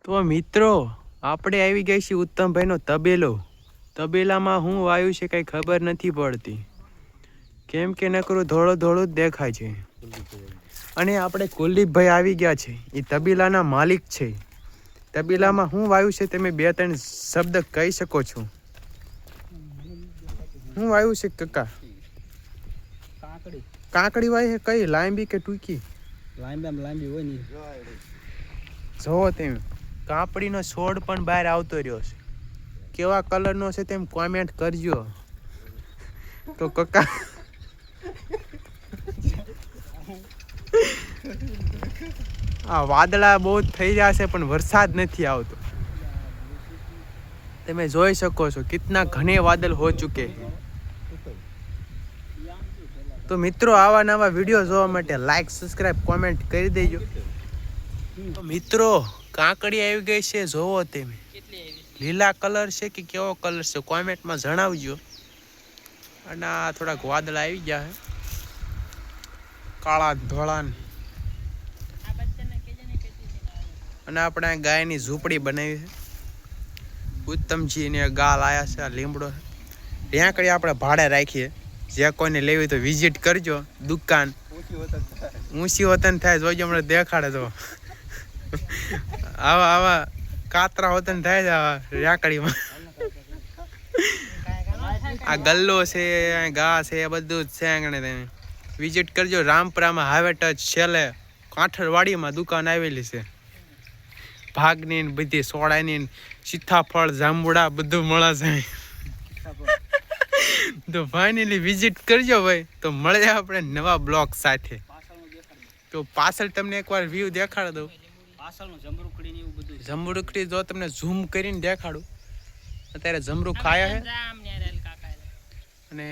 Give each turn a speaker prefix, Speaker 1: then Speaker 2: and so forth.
Speaker 1: તો મિત્રો આપણે આવી ગઈ છે ઉત્તમભાઈનો તબેલો. તબેલામાં હું વાયું છે કંઈ ખબર નથી પડતી, કેમ કે નકરું ધોળું ધોળું જ દેખાય છે. અને આપણે કુલદીપભાઈ આવી ગયા છે, એ તબેલાના માલિક છે. તબેલામાં હું વાયું છે તમે 2-3 શબ્દ કહી શકો છો. હું વાયું છે કાકા? કાકડી વાય છે. કઈ લાંબી કે ટૂંકી?
Speaker 2: લાંબી હોય ને.
Speaker 1: જોવો તેમ કાપડીનો છોડ પણ બહાર આવતો રહ્યો છે. કેવા કલરનો છે તેમ કોમેન્ટ કરજો. તો કાકા આ વાદળા બહુ થઈ રહ્યા છે પણ વરસાદ નથી આવતો. તમે જોઈ શકો છો કિતના ઘણે વાદળ હો ચુકે. તો મિત્રો આવા નવા વિડીયો જોવા માટે લાઈક સબસ્ક્રાઇબ કોમેન્ટ કરી દેજો. તો મિત્રો કાકડી આવી ગઈ છે, જોવો તમે. લીલા કલર છે કે કેવો કલર છે કોમેન્ટમાં જણાવજો. અને આ થોડાક વાદળ આવી ગયા છે, કાળા ધોળા. અને આપણે ગાયની ઝૂંપડી બનાવી છે. ઉત્તમજી ને ગાલ આયા છે. આ લીમડો ઢેંકડી આપણે ભાડે રાખીએ. જે કોઈને લેવી તો વિઝિટ કરજો. દુકાન ઊંચી વતન થાય જોજો, હમણાં દેખાડે તો આવા આવા કાતરા વતન થાય છે આવા રેકડીમાં. આ ગલ્લો છે, ગા છે, બધું જ છે. આંગણે તમે વિઝિટ કરજો. રામપરામાં હાઈવે ટચ છેલ્લે કાંઠળવાડીમાં દુકાન આવેલી છે. ભાગની ને બધી સોડાની સીતાફળ જાંબુડા બધું મળે છે. તો ફાઇનલી વિઝિટ કરજો ભાઈ. તો મળે આપણે નવા બ્લોગ સાથે. તો પાછળ તમને એકવાર વ્યૂ દેખાડ દઉં. જમરૂખડી જો તમને ઝૂમ કરીને દેખાડું. અત્યારે જમરૂખ ખાયા છે અને